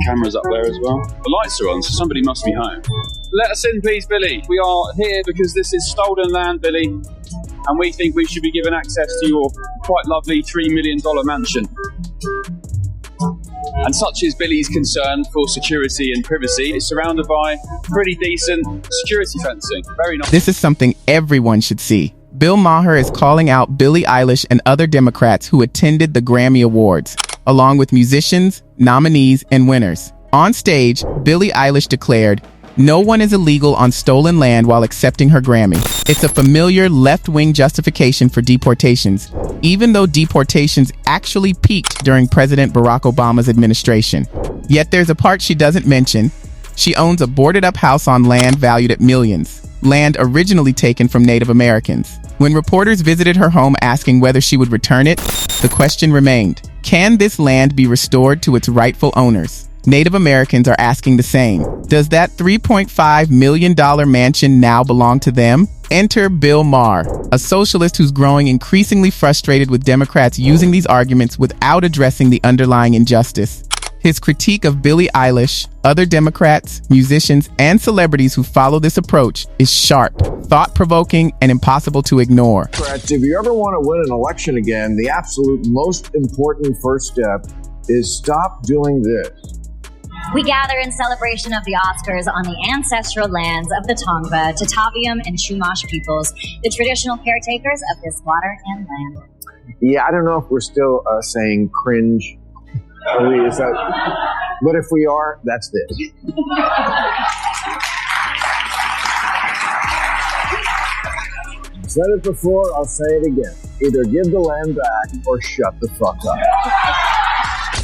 Cameras up there as well. The lights are on, so somebody must be home. Let us in, please, Billie. We are here because this is stolen land, Billie, and we think we should be given access to your quite lovely $3 million mansion. And such is Billie's concern for security and privacy. It's surrounded by pretty decent security fencing. Very nice. This is something everyone should see. Bill Maher is calling out Billie Eilish and other Democrats who attended the Grammy Awards, along with musicians, nominees, and winners. On stage, Billie Eilish declared, "No one is illegal on stolen land while accepting her Grammy." It's a familiar left-wing justification for deportations, even though deportations actually peaked during President Barack Obama's administration. Yet there's a part she doesn't mention. She owns a boarded-up house on land valued at millions, land originally taken from Native Americans. When reporters visited her home asking whether she would return it, the question remained, can this land be restored to its rightful owners? Native Americans are asking the same. Does that $3.5 million mansion now belong to them? Enter Bill Maher, a socialist who's growing increasingly frustrated with Democrats using these arguments without addressing the underlying injustice. His critique of Billie Eilish, other Democrats, musicians, and celebrities who follow this approach is sharp, thought-provoking, and impossible to ignore. If you ever want to win an election again, the absolute most important first step is stop doing this. We gather in celebration of the Oscars on the ancestral lands of the Tongva, Tataviam, and Chumash peoples, the traditional caretakers of this water and land. Yeah, I don't know if we're still saying cringe. Is that, but if we are, that's this. I've said it before, I'll say it again. Either give the land back or shut the fuck up.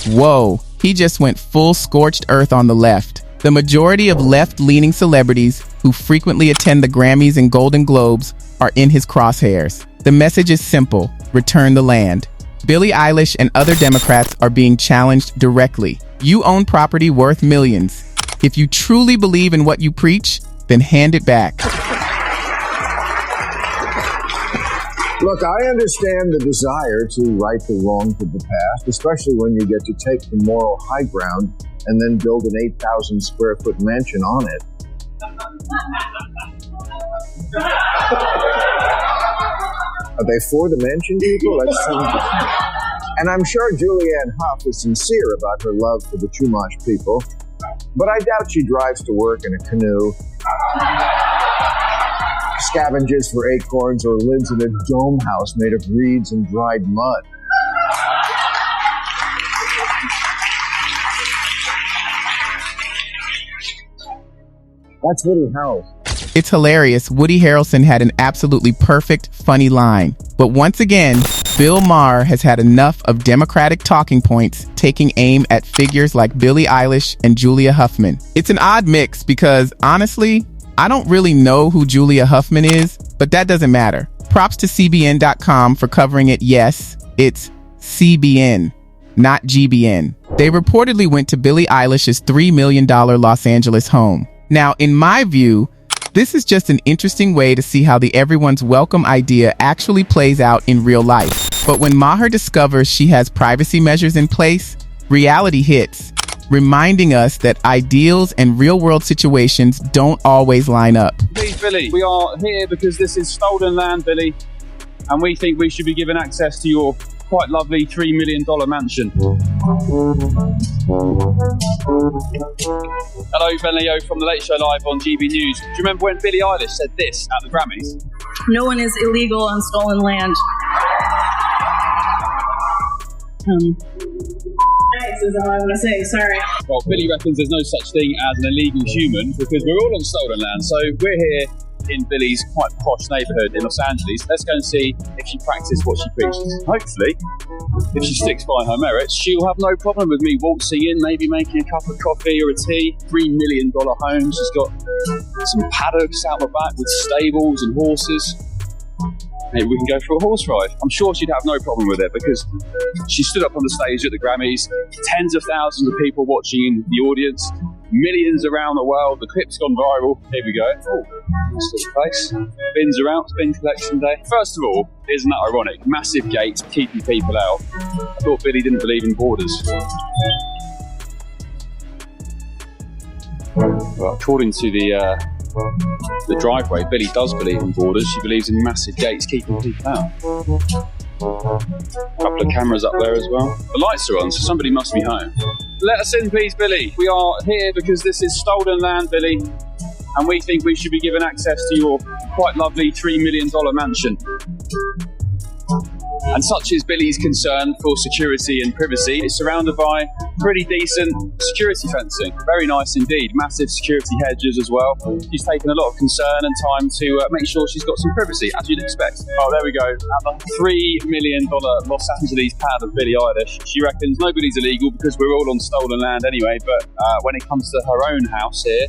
Whoa, he just went full scorched earth on the left. The majority of left-leaning celebrities who frequently attend the Grammys and Golden Globes are in his crosshairs. The message is simple: return the land. Billie Eilish and other Democrats are being challenged directly. You own property worth millions. If you truly believe in what you preach, then hand it back. Look, I understand the desire to right the wrongs of the past, especially when you get to take the moral high ground and then build an 8,000 square foot mansion on it. Are they for the mansion people? And I'm sure Julianne Hough is sincere about her love for the Chumash people, but I doubt she drives to work in a canoe, scavenges for acorns, or lives in a dome house made of reeds and dried mud. That's Woody Harrelson. It's hilarious. Woody Harrelson had an absolutely perfect, funny line. But once again, Bill Maher has had enough of Democratic talking points taking aim at figures like Billie Eilish and Julia Huffman. It's an odd mix because, honestly, I don't really know who Julia Huffman is, but that doesn't matter. Props to CBN.com for covering it. Yes, it's CBN, not GBN. They reportedly went to Billie Eilish's $3 million Los Angeles home. Now, in my view, this is just an interesting way to see how the everyone's welcome idea actually plays out in real life. But when Maher discovers she has privacy measures in place, reality hits, reminding us that ideals and real-world situations don't always line up. Please, Billie, we are here because this is stolen land, Billie, and we think we should be given access to your quite lovely $3 million mansion. Hello, Ben Leo from The Late Show Live on GB News. Do you remember when Billie Eilish said this at the Grammys? No one is illegal on stolen land. Nice is all I want to say, sorry. Well, Billie reckons there's no such thing as an illegal human because we're all on stolen land, so we're here in Billie's quite posh neighbourhood in Los Angeles. Let's go and see if she practices what she preaches. Hopefully, if she sticks by her merits, she'll have no problem with me waltzing in, maybe making a cup of coffee or a tea. $3 million home. She's got some paddocks out the back with stables and horses. Maybe we can go for a horse ride. I'm sure she'd have no problem with it because she stood up on the stage at the Grammys, tens of thousands of people watching in the audience, millions around the world. The clip's gone viral. Here we go. Oh, nice little place. Bins are out. It's bin collection day. First of all, isn't that ironic? Massive gates keeping people out. I thought Billie didn't believe in borders. Well, according to the driveway, Billie does believe in borders. She believes in massive gates keeping people out. A couple of cameras up there as well. The lights are on, so somebody must be home. Let us in, please, Billie. We are here because this is stolen land, Billie, and we think we should be given access to your quite lovely $3 million mansion. And such is Billie's concern for security and privacy. It's surrounded by pretty decent security fencing. Very nice indeed. Massive security hedges as well. She's taken a lot of concern and time to make sure she's got some privacy, as you'd expect. Oh, there we go. At the $3 million Los Angeles pad of Billie Eilish, she reckons nobody's illegal because we're all on stolen land anyway, but when it comes to her own house here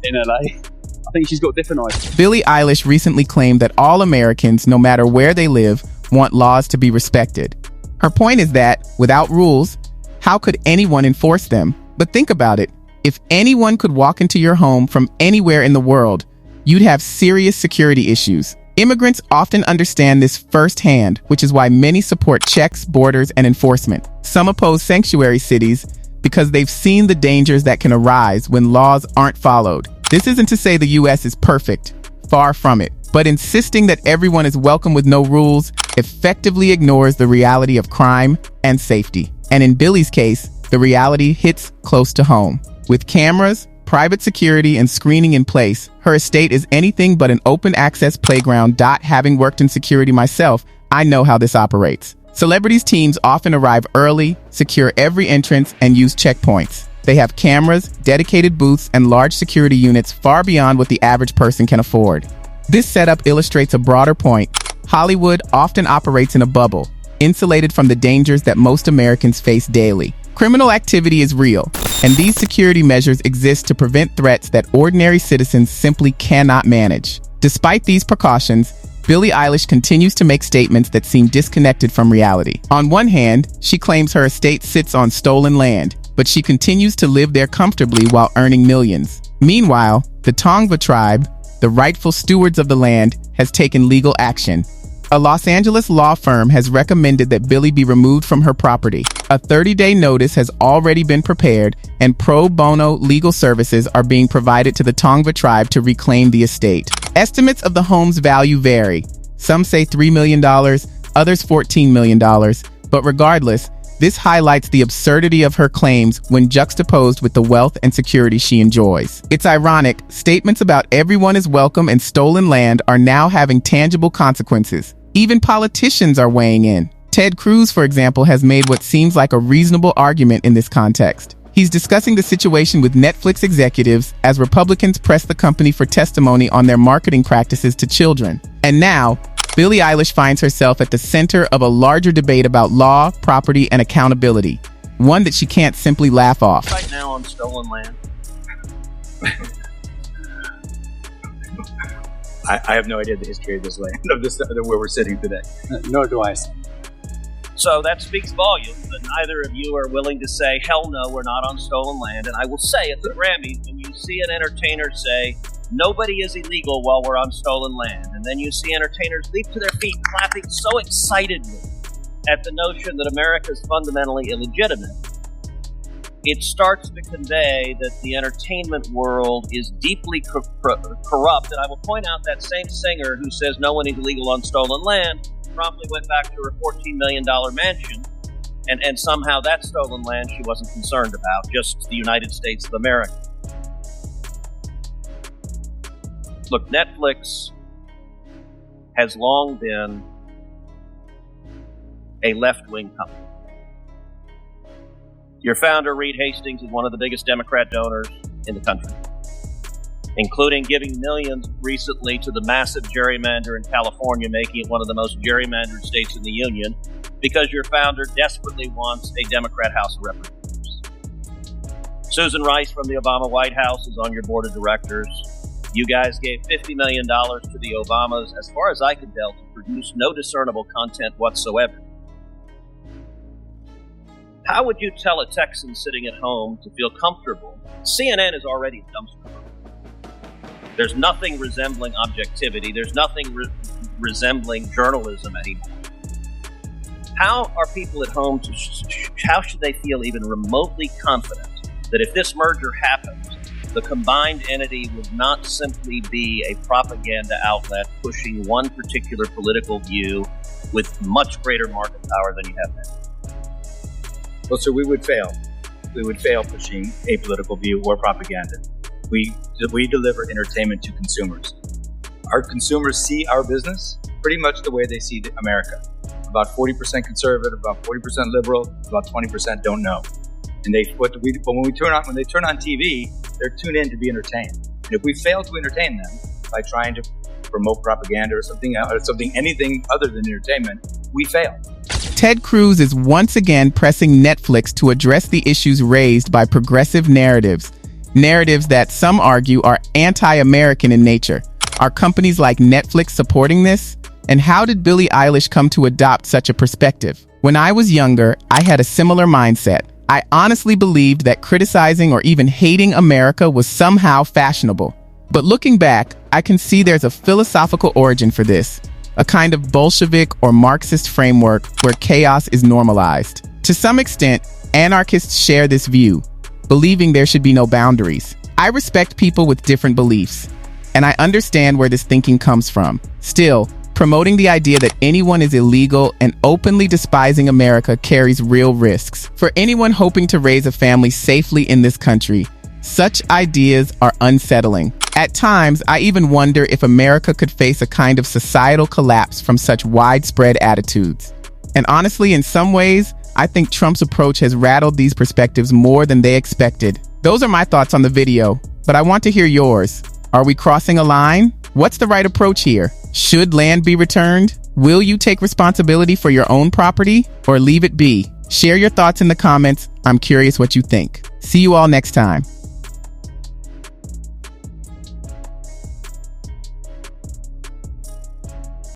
in LA, I think she's got different ideas. Billie Eilish recently claimed that all Americans, no matter where they live, want laws to be respected. Her point is that, without rules, how could anyone enforce them? But think about it. If anyone could walk into your home from anywhere in the world, you'd have serious security issues. Immigrants often understand this firsthand, which is why many support checks, borders, and enforcement. Some oppose sanctuary cities because they've seen the dangers that can arise when laws aren't followed. This isn't to say the US is perfect. Far from it. But insisting that everyone is welcome with no rules effectively ignores the reality of crime and safety. And in Billie's case, the reality hits close to home. With cameras, private security, and screening in place, her estate is anything but an open access playground. Having worked in security myself, I know how this operates. Celebrities' teams often arrive early, secure every entrance, and use checkpoints. They have cameras, dedicated booths, and large security units far beyond what the average person can afford. This setup illustrates a broader point. Hollywood often operates in a bubble, insulated from the dangers that most Americans face daily. Criminal activity is real, and these security measures exist to prevent threats that ordinary citizens simply cannot manage. Despite these precautions, Billie Eilish continues to make statements that seem disconnected from reality. On one hand, she claims her estate sits on stolen land, but she continues to live there comfortably while earning millions. Meanwhile, the Tongva tribe, the rightful stewards of the land, has taken legal action. A Los Angeles law firm has recommended that Billie be removed from her property. A 30-day notice has already been prepared, and pro bono legal services are being provided to the Tongva tribe to reclaim the estate. Estimates of the home's value vary. Some say $3 million, others $14 million. But regardless, this highlights the absurdity of her claims when juxtaposed with the wealth and security she enjoys. It's ironic, statements about everyone is welcome and stolen land are now having tangible consequences. Even politicians are weighing in. Ted Cruz, for example, has made what seems like a reasonable argument in this context. He's discussing the situation with Netflix executives as Republicans press the company for testimony on their marketing practices to children. And now, Billie Eilish finds herself at the center of a larger debate about law, property, and accountability, one that she can't simply laugh off. Right now on stolen land. I have no idea the history of this land, of where we're sitting today. Nor do I. So that speaks volumes that neither of you are willing to say, hell no, we're not on stolen land. And I will say at the Grammys, when you see an entertainer say, nobody is illegal while we're on stolen land, and then you see entertainers leap to their feet clapping so excitedly at the notion that America is fundamentally illegitimate, it starts to convey that the entertainment world is deeply corrupt. And I will point out that same singer who says no one is illegal on stolen land promptly went back to her $14 million mansion, and somehow that stolen land she wasn't concerned about, just the United States of America. Look, Netflix has long been a left-wing company. Your founder, Reed Hastings, is one of the biggest Democrat donors in the country, including giving millions recently to the massive gerrymander in California, making it one of the most gerrymandered states in the union, because your founder desperately wants a Democrat House of Representatives. Susan Rice from the Obama White House is on your board of directors. You guys gave $50 million to the Obamas, as far as I could tell, to produce no discernible content whatsoever. How would you tell a Texan sitting at home to feel comfortable? CNN is already a dumpster. There's nothing resembling objectivity. There's nothing resembling journalism anymore. How are people at home how should they feel even remotely confident that if this merger happens, the combined entity would not simply be a propaganda outlet pushing one particular political view with much greater market power than you have now. Well, so we would fail. We would fail pushing a political view or propaganda. We deliver entertainment to consumers. Our consumers see our business pretty much the way they see America. About 40% conservative, about 40% liberal, about 20% don't know. And when they turn on TV, they're tuned in to be entertained. And if we fail to entertain them by trying to promote propaganda or anything other than entertainment, we fail. Ted Cruz is once again pressing Netflix to address the issues raised by progressive narratives that some argue are anti-American in nature. Are companies like Netflix supporting this? And how did Billie Eilish come to adopt such a perspective? When I was younger, I had a similar mindset. I honestly believed that criticizing or even hating America was somehow fashionable. But looking back, I can see there's a philosophical origin for this, a kind of Bolshevik or Marxist framework where chaos is normalized. To some extent, anarchists share this view, believing there should be no boundaries. I respect people with different beliefs, and I understand where this thinking comes from. Still, promoting the idea that anyone is illegal and openly despising America carries real risks. For anyone hoping to raise a family safely in this country, such ideas are unsettling. At times, I even wonder if America could face a kind of societal collapse from such widespread attitudes. And honestly, in some ways, I think Trump's approach has rattled these perspectives more than they expected. Those are my thoughts on the video, but I want to hear yours. Are we crossing a line? What's the right approach here? Should land be returned? Will you take responsibility for your own property or leave it be? Share your thoughts in the comments. I'm curious what you think. See you all next time.